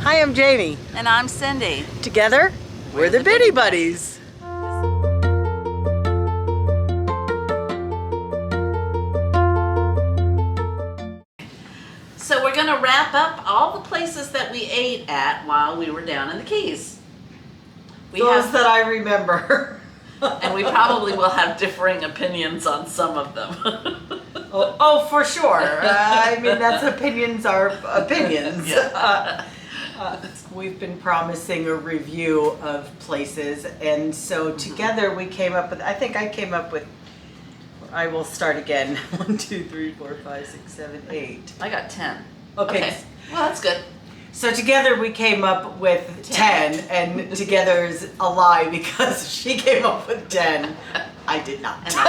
Hi, I'm Jamie. And I'm Cindy. Together, we're the Biddy Buddies. So we're going to wrap up all the places that we ate at while we were down in the Keys. Those that I remember. And we probably will have differing opinions on some of them. Oh, for sure. I mean, that's opinions are opinions. Yeah. We've been promising a review of places, and so together we came up with, I will start again. 1, 2, 3, 4, 5, 6, 7, 8. I got 10. Okay. Well, that's good. So together we came up with 10, and together is a lie because she came up with 10. I did not. So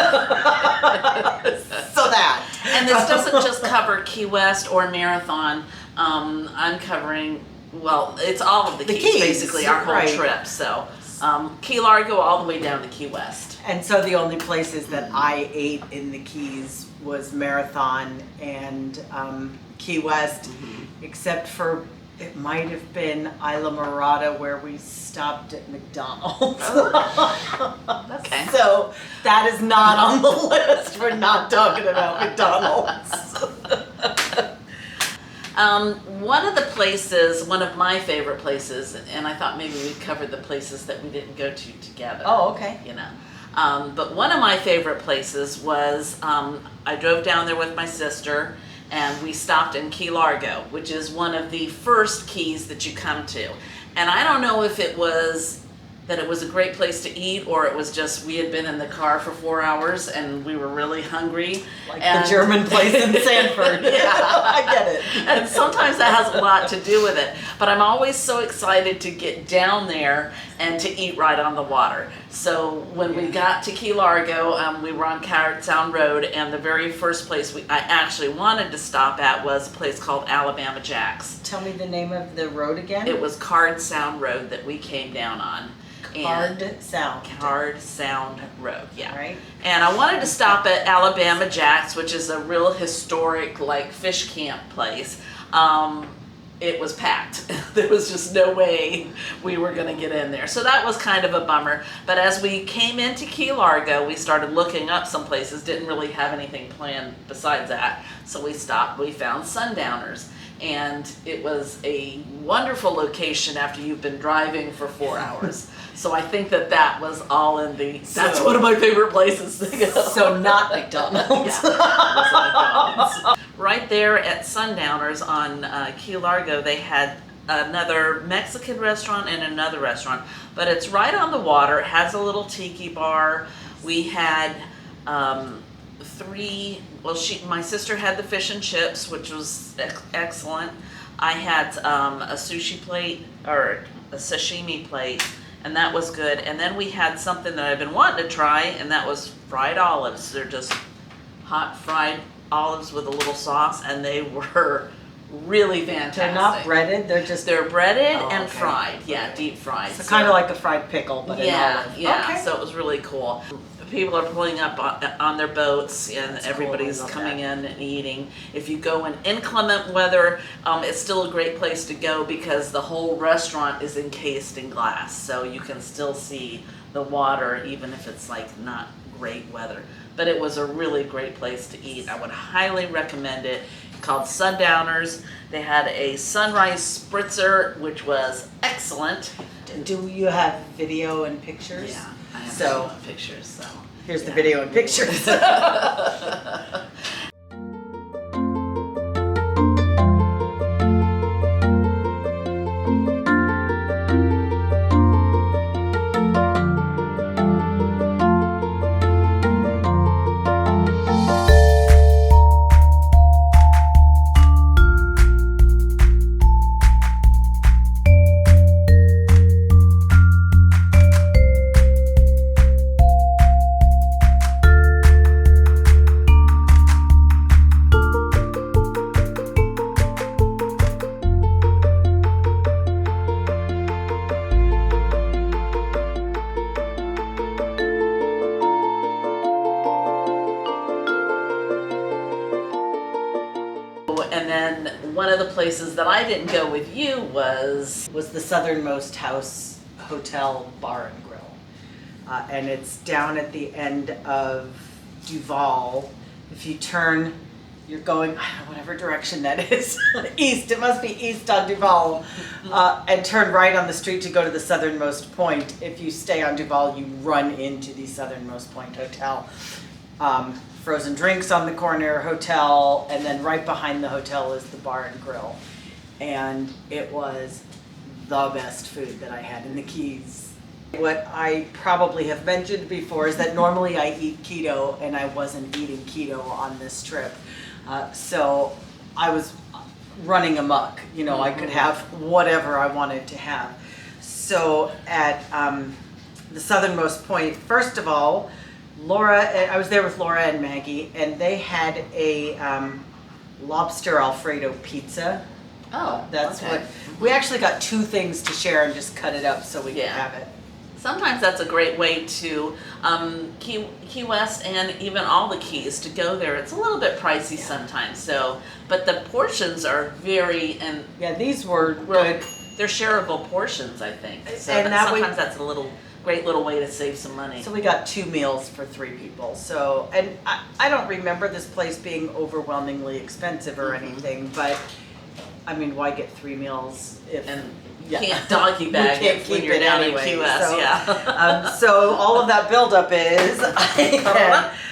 that. And this doesn't just cover Key West or Marathon. I'm covering, well, it's all of the Keys, basically, our whole trip. So Key Largo all the way down to Key West. And so the only places that I ate in the Keys was Marathon and Key West, except for, it might have been Isla Morada where we stopped at McDonald's. Okay. So that is not on the list. We're not talking about McDonald's. One of my favorite places, and I thought maybe we'd cover the places that we didn't go to together. Oh, okay. You know. But one of my favorite places was, I drove down there with my sister, and we stopped in Key Largo, which is one of the first keys that you come to. And I don't know if it was that it was a great place to eat, or it was just we had been in the car for 4 hours and we were really hungry. Like the German place in Sanford. Yeah, I get it. And sometimes that has a lot to do with it. But I'm always so excited to get down there and to eat right on the water. So when we got to Key Largo, we were on Coward Sound Road, and the very first place I actually wanted to stop at was a place called Alabama Jack's. Tell me the name of the road again. It was Card Sound Road that we came down on. Card Sound Road, yeah. Right. And I wanted to stop at Alabama Jack's, which is a real historic, like, fish camp place. It was packed. There was just no way we were going to get in there. So that was kind of a bummer. But as we came into Key Largo, we started looking up some places, didn't really have anything planned besides that. So we stopped, we found Sundowners. And it was a wonderful location after you've been driving for 4 hours. So I think that was all in that's one of my favorite places to go. So not McDonald's. Yeah, it was McDonald's. Right there at Sundowners on Key Largo, they had another Mexican restaurant and another restaurant. But it's right on the water. It has a little tiki bar. We had my sister had the fish and chips, which was excellent. I had a sushi plate, or a sashimi plate, and that was good. And then we had something that I've been wanting to try, and that was fried olives. They're just hot fried olives with a little sauce, and they were really fantastic. They're not breaded, they're breaded and fried. Yeah, deep fried. So kind of like a fried pickle, but an olive. Yeah. Okay. So it was really cool. People are pulling up on their boats, and everybody's coming in and eating. If you go in inclement weather, it's still a great place to go because the whole restaurant is encased in glass, so you can still see the water even if it's like not great weather. But it was a really great place to eat. I would highly recommend it. Called Sundowners. They had a sunrise spritzer, which was excellent. Do you have video and pictures? Yeah, I have so pictures. So here's the video and pictures. places that I didn't go with you was the Southernmost House Hotel Bar and Grill. And it's down at the end of Duval. If you turn, you're going, I don't know, whatever direction that is, east, it must be east on Duval, and turn right on the street to go to the Southernmost Point. If you stay on Duval, you run into the Southernmost Point Hotel. Frozen drinks on the corner, hotel, and then right behind the hotel is the bar and grill. And it was the best food that I had in the Keys. What I probably have mentioned before is that normally I eat keto, and I wasn't eating keto on this trip. So I was running amok, you know, I could have whatever I wanted to have. So at the Southernmost Point, first of all, I was there with Laura and Maggie, and they had a Lobster Alfredo pizza. Oh, that's okay. what we actually got 2 things to share and just cut it up so we could have it. Sometimes that's a great way to Key West and even all the Keys to go there. It's a little bit pricey sometimes, so but the portions are very these were good. They're shareable portions, I think. So and sometimes that's a great little way to save some money. So we got 2 meals for 3 people. So and I don't remember this place being overwhelmingly expensive or anything, but I mean, why get 3 meals if you can't doggy bag it when you're down in Key West, so, so all of that buildup is I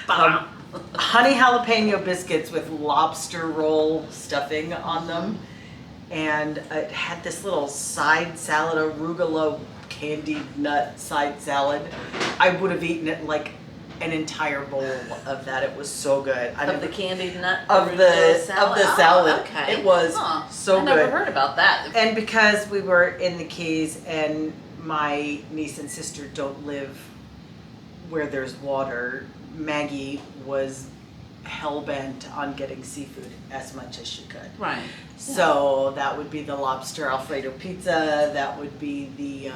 had honey jalapeno biscuits with lobster roll stuffing on them, and it had this little side salad, arugula candied nut side salad. I would have eaten it like an entire bowl of that. It was so good. The candied nut of the salad. Oh, okay. It was so good. I never heard about that. And because we were in the Keys and my niece and sister don't live where there's water, Maggie was hell-bent on getting seafood as much as she could. Right. So that would be the lobster Alfredo pizza, that would be the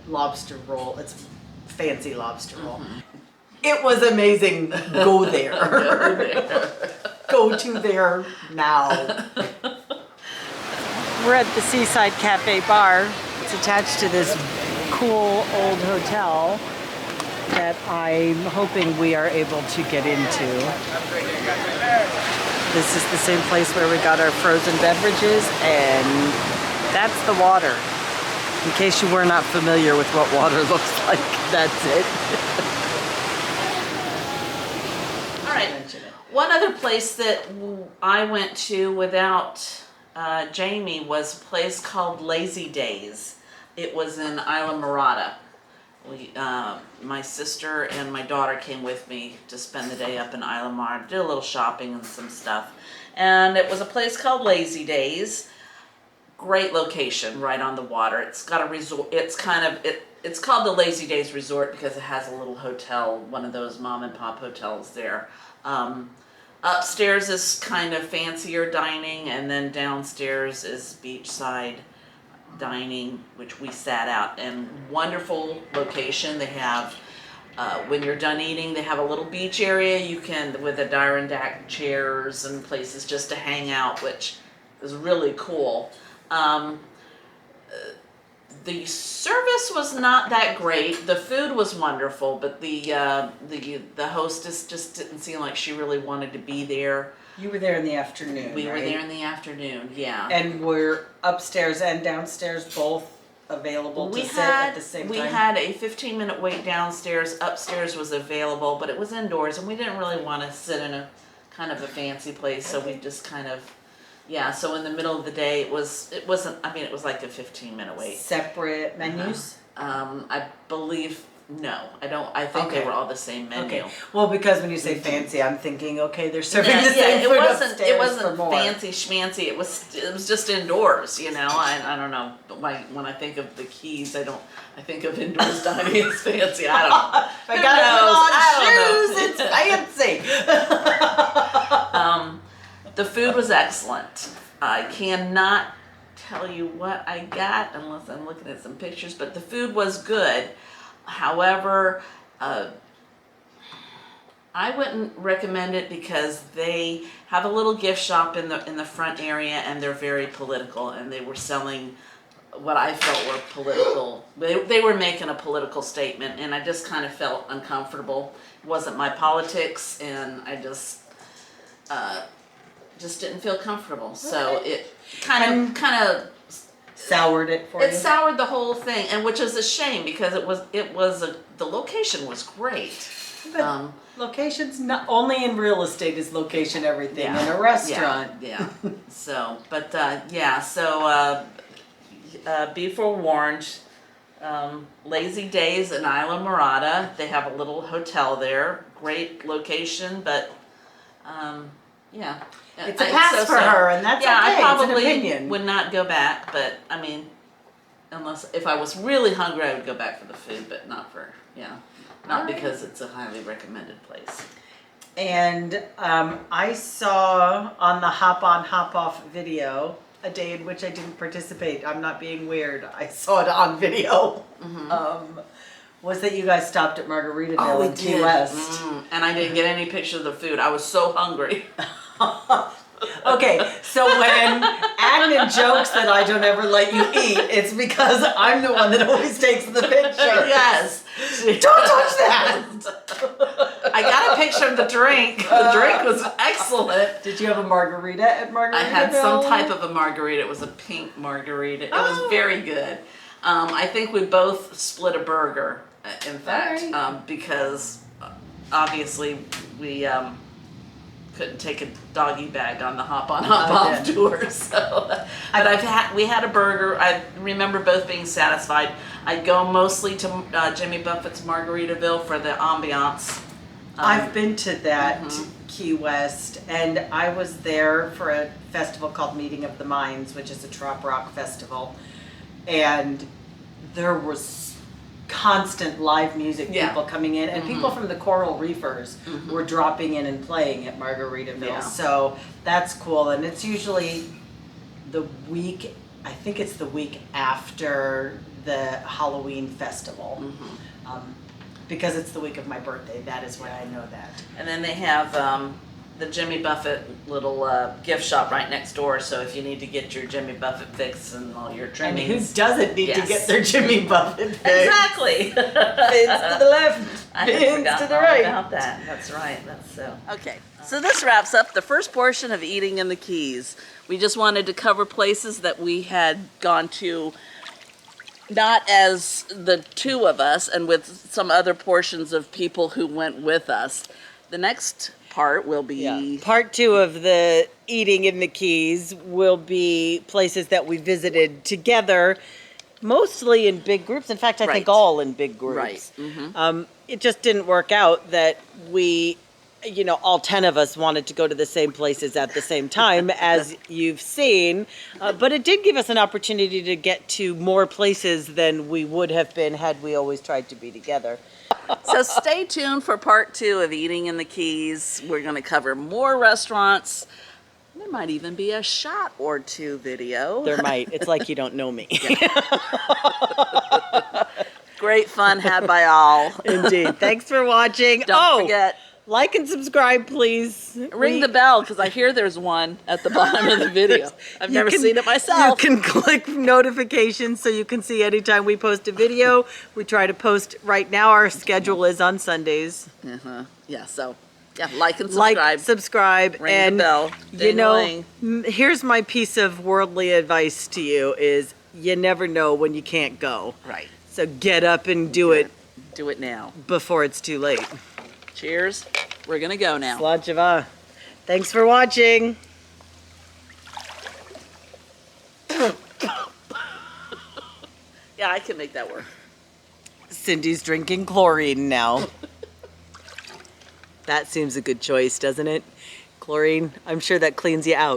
lobster roll. It's fancy lobster roll. It was amazing. Go there. Go to there now. We're at the Seaside Cafe Bar. It's attached to this cool old hotel that I'm hoping we are able to get into. This is the same place where we got our frozen beverages, and that's the water. In case you were not familiar with what water looks like, that's it. All right. One other place that I went to without Jamie was a place called Lazy Days. It was in Isla Mirada. My sister and my daughter came with me to spend the day up in Isla Mirada, did a little shopping and some stuff. And it was a place called Lazy Days. Great location, right on the water. It's got a resort. It's called the Lazy Days Resort because it has a little hotel, one of those mom and pop hotels there. Upstairs is kind of fancier dining, and then downstairs is Beachside Dining, which we sat out. And wonderful location. They have, when you're done eating, they have a little beach area you can, with Adirondack chairs and places just to hang out, which is really cool. The service was not that great. The food was wonderful, but the hostess just didn't seem like she really wanted to be there. You were there in the afternoon, We were there in the afternoon, yeah. And were upstairs and downstairs both available to sit at the same time? We had a 15-minute wait downstairs. Upstairs was available, but it was indoors, and we didn't really want to sit in a kind of a fancy place, so we just kind of, so in the middle of the day, it was like a 15-minute wait. Separate menus? I believe, no, I think they were all the same menu. Okay. Well, because when you say fancy, I'm thinking, okay, they're serving the same food upstairs it wasn't for more. fancy schmancy. It was just indoors, you know. I don't know, but when I think of the Keys, I think of indoors dining as fancy. I don't know. I got to put on shoes. It's fancy. The food was excellent. I cannot tell you what I got unless I'm looking at some pictures, but the food was good. However, I wouldn't recommend it because they have a little gift shop in the front area, and they're very political, and they were selling what I felt were political. They were making a political statement, and I just kind of felt uncomfortable. It wasn't my politics, and I just didn't feel comfortable. So it kind of soured it for you. It soured the whole thing, and which is a shame because the location was great. But location's not only in real estate is location everything. In a restaurant. Yeah. So, but be forewarned. Lazy Days in Isla Morada. They have a little hotel there. Great location, but it's a pass for her, and that's okay. I probably it's an opinion. would not go back, but I mean, unless if I was really hungry, I would go back for the food, but not for not because it's a highly recommended place. And I saw on the hop on hop off video a day in which I didn't participate. I'm not being weird. I saw it on video. Mm-hmm. Was that you guys stopped at Margaritaville in Key West? And I didn't get any picture of the food. I was so hungry. Okay, so when Agnes jokes that I don't ever let you eat, it's because I'm the one that always takes the picture. Yes. Don't touch that! I got a picture of the drink. The drink was excellent. Did you have a margarita at Margaritaville? I had some type of a margarita. It was a pink margarita. It was very good. I think we both split a burger, in fact, because obviously we couldn't take a doggy bag on the hop on hop off tour. So, but we had a burger. I remember both being satisfied. I go mostly to Jimmy Buffett's Margaritaville for the ambiance. I've been to that Key West, and I was there for a festival called Meeting of the Minds, which is a trop rock festival, and there was constant live music people coming in, and people from the Coral Reefers were dropping in and playing at Margaritaville. So that's cool, and it's usually the week, I think it's the week after the Halloween festival. Because it's the week of my birthday, that is why I know that. And then they have the Jimmy Buffett little gift shop right next door, so if you need to get your Jimmy Buffett fix and all your trimmings. And who doesn't need to get their Jimmy Buffett fix? Exactly. Fins to the left, fins to the right. About that. That's right. That's so. Okay, so this wraps up the first portion of Eating in the Keys. We just wanted to cover places that we had gone to, not as the two of us, and with some other portions of people who went with us. The next part will be part 2 of the Eating in the Keys will be places that we visited together, mostly in big groups. In fact, I think all in big groups. Right. It just didn't work out that we, all 10 of us wanted to go to the same places at the same time, as you've seen. But it did give us an opportunity to get to more places than we would have been had we always tried to be together. So stay tuned for part 2 of Eating in the Keys. We're going to cover more restaurants. There might even be a shot or 2 video. There might. It's like you don't know me. Great fun had by all. Indeed. Thanks for watching. Don't forget. Like and subscribe, please. Ring the bell, because I hear there's one at the bottom of the video. I've never seen it myself. You can click notifications so you can see anytime we post a video. We try to post, right now our schedule is on Sundays. Yeah, so like and subscribe. Like, subscribe. Ring and the bell. Here's my piece of worldly advice to you is you never know when you can't go. Right. So get up and do it. Do it now. Before it's too late. Cheers. We're going to go now. Slàinte. Thanks for watching. Yeah, I can make that work. Cindy's drinking chlorine now. That seems a good choice, doesn't it? Chlorine, I'm sure that cleans you out.